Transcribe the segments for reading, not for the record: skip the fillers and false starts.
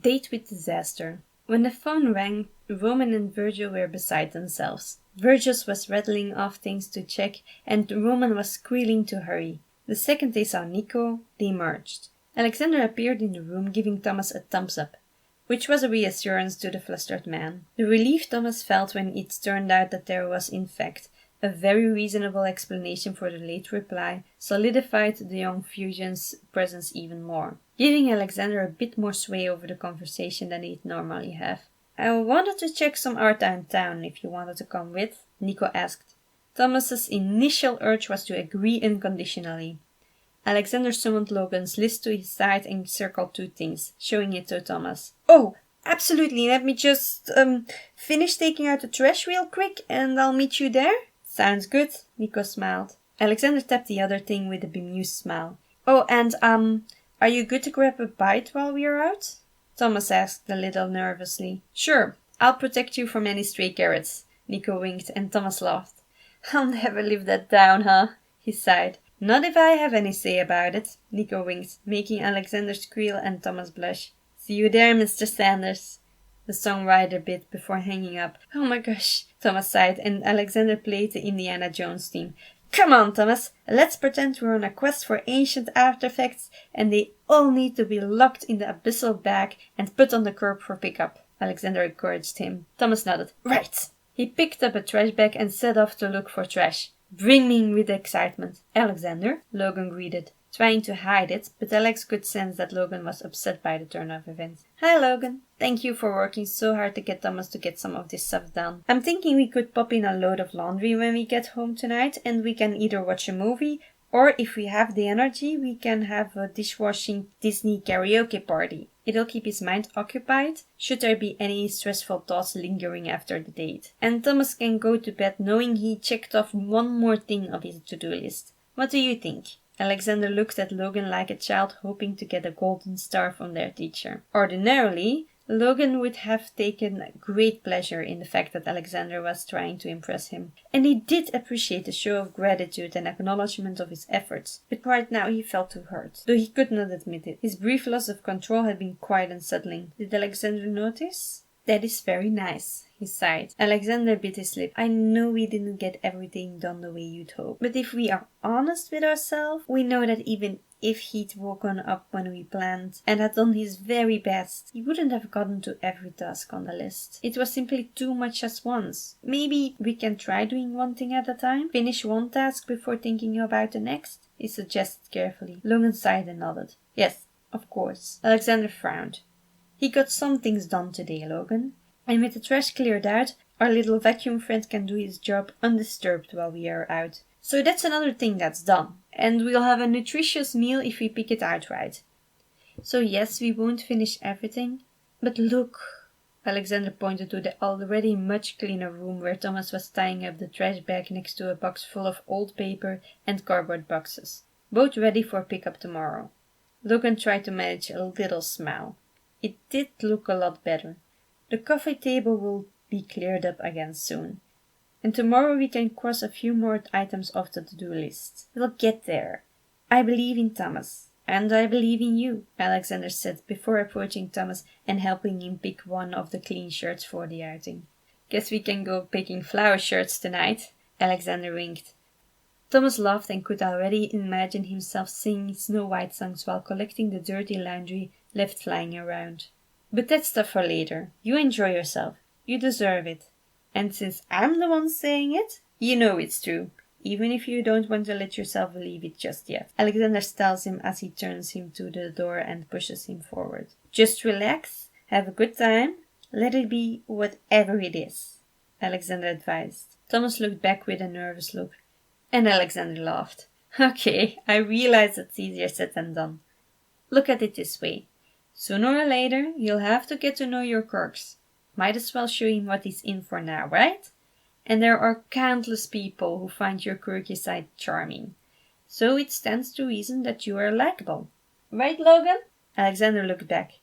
Date with Disaster. When the phone rang, Roman and Virgil were beside themselves. Virgil was rattling off things to check, and Roman was squealing to hurry. The second they saw Nico, they merged. Alexander appeared in the room, giving Thomas a thumbs up, which was a reassurance to the flustered man. The relief Thomas felt when it turned out that there was, in fact, a very reasonable explanation for the late reply solidified the young fusion's presence even more, giving Alexander a bit more sway over the conversation than he'd normally have. "I wanted to check some art downtown, if you wanted to come with," Nico asked. Thomas's initial urge was to agree unconditionally. Alexander summoned Logan's list to his side and circled 2 things, showing it to Thomas. "Oh, absolutely, let me just finish taking out the trash real quick and I'll meet you there?" "Sounds good," Nico smiled. Alexander tapped the other thing with a bemused smile. "Oh, and are you good to grab a bite while we're out?" Thomas asked a little nervously. "Sure, I'll protect you from any stray carrots," Nico winked, and Thomas laughed. "I'll never live that down, huh?" he sighed. "Not if I have any say about it," Nico winked, making Alexander squeal and Thomas blush. "See you there, Mr. Sanders." The songwriter bit before hanging up. "Oh my gosh," Thomas sighed, and Alexander played the Indiana Jones theme. "Come on, Thomas, let's pretend we're on a quest for ancient artifacts and they all need to be locked in the abyssal bag and put on the curb for pickup," Alexander encouraged him. Thomas nodded. "Right." He picked up a trash bag and set off to look for trash, brimming with excitement. "Alexander," Logan greeted, trying to hide it, but Alex could sense that Logan was upset by the turn of events. "Hi, Logan. Thank you for working so hard to get Thomas to get some of this stuff done. I'm thinking we could pop in a load of laundry when we get home tonight, and we can either watch a movie, or if we have the energy, we can have a dishwashing Disney karaoke party. It'll keep his mind occupied, should there be any stressful thoughts lingering after the date. And Thomas can go to bed knowing he checked off one more thing of his to-do list. What do you think?" Alexander looked at Logan like a child hoping to get a golden star from their teacher. Ordinarily, Logan would have taken great pleasure in the fact that Alexander was trying to impress him, and he did appreciate the show of gratitude and acknowledgement of his efforts, but right now he felt too hurt, though he could not admit it. His brief loss of control had been quite unsettling. Did Alexander notice? "That is very nice," he sighed. Alexander bit his lip. "I know we didn't get everything done the way you'd hope, but if we are honest with ourselves, we know that even if he'd woken up when we planned and had done his very best, he wouldn't have gotten to every task on the list. It was simply too much at once. Maybe we can try doing one thing at a time? Finish one task before thinking about the next?" he suggested carefully. Logan sighed and nodded. "Yes, of course." Alexander frowned. "He got some things done today, Logan. And with the trash cleared out, our little vacuum friend can do his job undisturbed while we are out. So that's another thing that's done. And we'll have a nutritious meal if we pick it out right. So yes, we won't finish everything. But look," Alexander pointed to the already much cleaner room where Thomas was tying up the trash bag next to a box full of old paper and cardboard boxes, both ready for pickup tomorrow. Logan tried to manage a little smile. It did look a lot better. "The coffee table will be cleared up again soon. And tomorrow we can cross a few more items off the to-do list. We'll get there. I believe in Thomas. And I believe in you," Alexander said before approaching Thomas and helping him pick one of the clean shirts for the outing. "Guess we can go picking flower shirts tonight," Alexander winked. Thomas laughed and could already imagine himself singing Snow White songs while collecting the dirty laundry left flying around. "But that's stuff for later. You enjoy yourself. You deserve it. And since I'm the one saying it, you know it's true, even if you don't want to let yourself believe it just yet." Alexander tells him as he turns him to the door and pushes him forward. "Just relax, have a good time, let it be whatever it is," Alexander advised. Thomas looked back with a nervous look, and Alexander laughed. "Okay, I realize it's easier said than done. Look at it this way. Sooner or later, you'll have to get to know your quirks. Might as well show him what he's in for now, right? And there are countless people who find your quirky side charming. So it stands to reason that you are likable. Right, Logan?" Alexander looked back.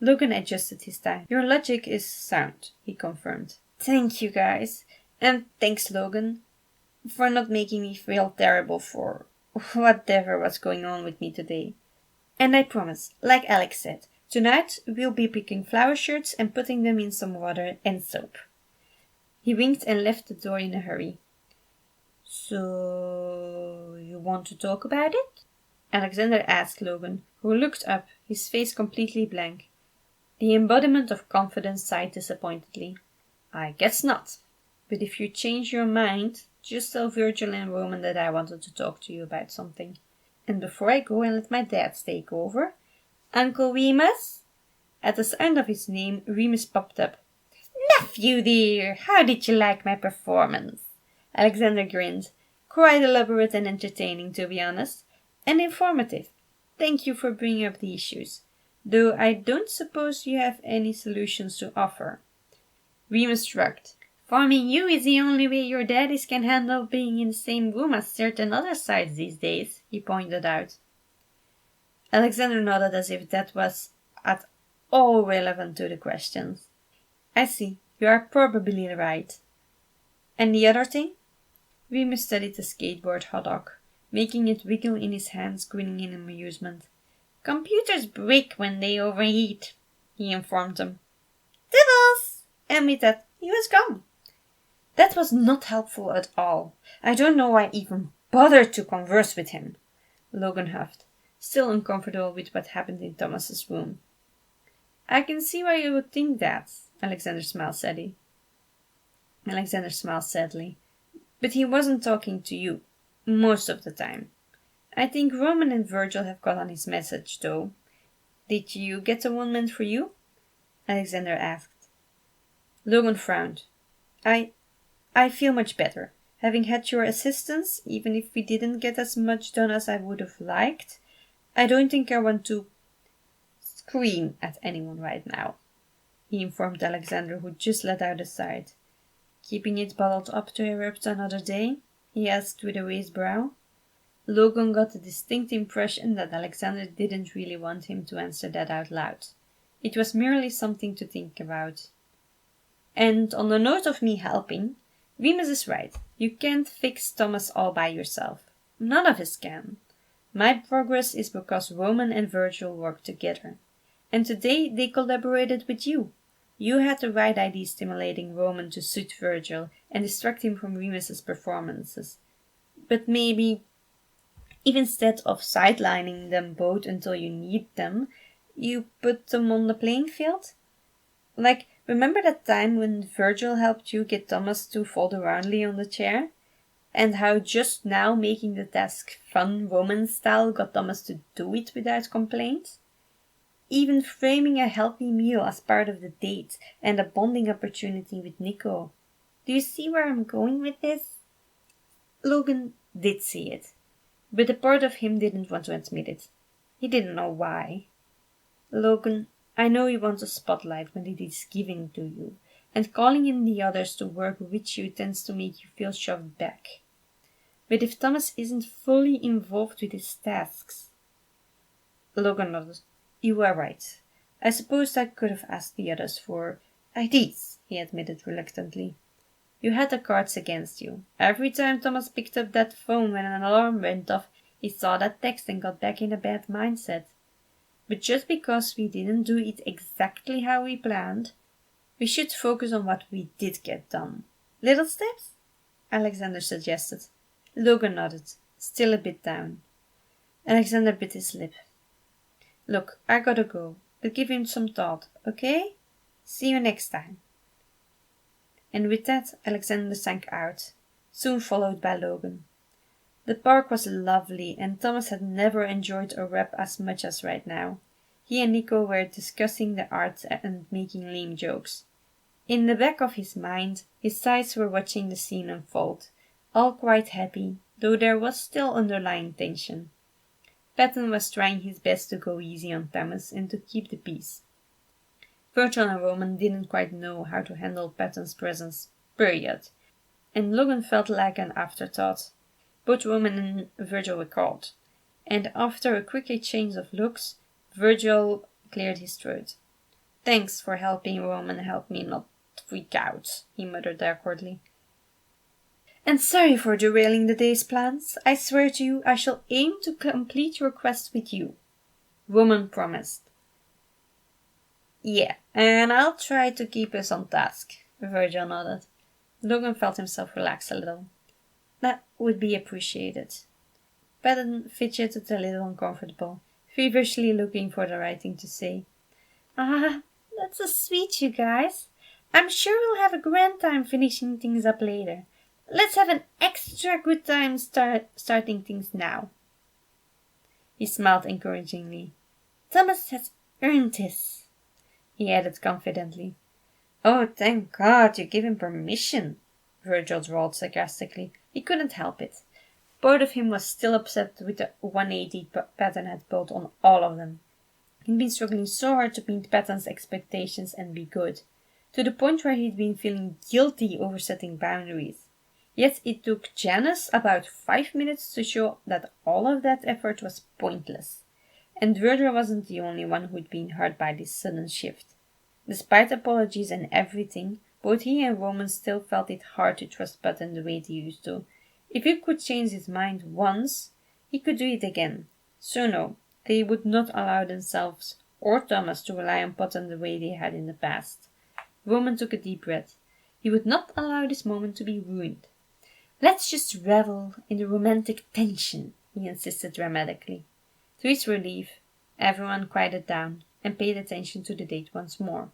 Logan adjusted his tie. "Your logic is sound," he confirmed. "Thank you, guys. And thanks, Logan, for not making me feel terrible for whatever was going on with me today. And I promise, like Alex said, Tonight we'll be picking flower shirts and putting them in some water and soap." He winked and left the door in a hurry. "So you want to talk about it?" Alexander asked Logan, who looked up, his face completely blank. The embodiment of confidence sighed disappointedly. "I guess not. But if you change your mind, just tell Virgil and Roman that I wanted to talk to you about something. And before I go and let my dad take over, Uncle Remus?" At the sound of his name, Remus popped up. "Nephew dear, how did you like my performance?" Alexander grinned. "Quite elaborate and entertaining, to be honest. And informative. Thank you for bringing up the issues. Though I don't suppose you have any solutions to offer." Remus shrugged. "Farming you is the only way your daddies can handle being in the same room as certain other sides these days," he pointed out. Alexander nodded as if that was at all relevant to the questions. "I see, you are probably right. And the other thing?" Remus studied the skateboard hot dog, making it wiggle in his hands, grinning in amusement. "Computers break when they overheat," he informed them. "Toodles!" And with that, he was gone. That was not helpful at all. "I don't know why I even bothered to converse with him," Logan huffed, still uncomfortable with what happened in Thomas's room. "I can see why you would think that," Alexander smiled sadly. "But he wasn't talking to you, most of the time. I think Roman and Virgil have got on his message, though. Did you get the one meant for you?" Alexander asked. Logan frowned. I feel much better. Having had your assistance, even if we didn't get as much done as I would have liked, I don't think I want to scream at anyone right now," he informed Alexander, who just let out a sigh. "Keeping it bottled up to erupt another day?" he asked with a raised brow. Logan got the distinct impression that Alexander didn't really want him to answer that out loud. It was merely something to think about. "And on the note of me helping, Remus is right. You can't fix Thomas all by yourself. None of us can. My progress is because Roman and Virgil work together. And today they collaborated with you. You had the right idea stimulating Roman to suit Virgil and distract him from Remus's performances. But maybe, if instead of sidelining them both until you need them, you put them on the playing field? Like, remember that time when Virgil helped you get Thomas to fold aroundly on the chair? And how just now making the task fun Roman style got Thomas to do it without complaint? Even framing a healthy meal as part of the date and a bonding opportunity with Nico. Do you see where I'm going with this? Logan did see it, but a part of him didn't want to admit it. He didn't know why. "Logan, I know you want the spotlight when it is given to you, and calling in the others to work with you tends to make you feel shoved back. But if Thomas isn't fully involved with his tasks..." Logan nodded. "You are right. I suppose I could have asked the others for ideas," he admitted reluctantly. "You had the cards against you. Every time Thomas picked up that phone when an alarm went off, he saw that text and got back in a bad mindset. But just because we didn't do it exactly how we planned, we should focus on what we did get done. Little steps?" Alexander suggested. Logan nodded, still a bit down. Alexander bit his lip. "Look, I gotta go, but give him some thought, okay? See you next time." And with that, Alexander sank out, soon followed by Logan. The park was lovely, and Thomas had never enjoyed a rap as much as right now. He and Nico were discussing the art and making lame jokes. In the back of his mind, his sights were watching the scene unfold, all quite happy, though there was still underlying tension. Patton was trying his best to go easy on Thomas and to keep the peace. Virgil and Roman didn't quite know how to handle Patton's presence, period, and Logan felt like an afterthought. Both Roman and Virgil were called, and after a quick exchange of looks, Virgil cleared his throat. "Thanks for helping Roman help me not freak out," he muttered awkwardly. "And sorry for derailing the day's plans. I swear to you I shall aim to complete your quest with you," Roman promised. Yeah, and I'll try to keep us on task, Virgil nodded. Logan felt himself relax a little. That would be appreciated. Patton fidgeted a little uncomfortable, feverishly looking for the right thing to say. Ah, that's so sweet, you guys. I'm sure we'll have a grand time finishing things up later. Let's have an extra good time starting things now. He smiled encouragingly. Thomas has earned this, he added confidently. Oh, thank God you gave him permission, Virgil drawled sarcastically. He couldn't help it. Part of him was still upset with the 180 Patton had pulled on all of them. He'd been struggling so hard to meet Patton's expectations and be good, to the point where he'd been feeling guilty over setting boundaries. Yet it took Janice about 5 minutes to show that all of that effort was pointless. And Virgil wasn't the only one who'd been hurt by this sudden shift. Despite apologies and everything, both he and Roman still felt it hard to trust Patton the way they used to. If he could change his mind once, he could do it again. So no, they would not allow themselves or Thomas to rely on Patton the way they had in the past. Roman took a deep breath. He would not allow this moment to be ruined. Let's just revel in the romantic tension, he insisted dramatically. To his relief, everyone quieted down and paid attention to the date once more.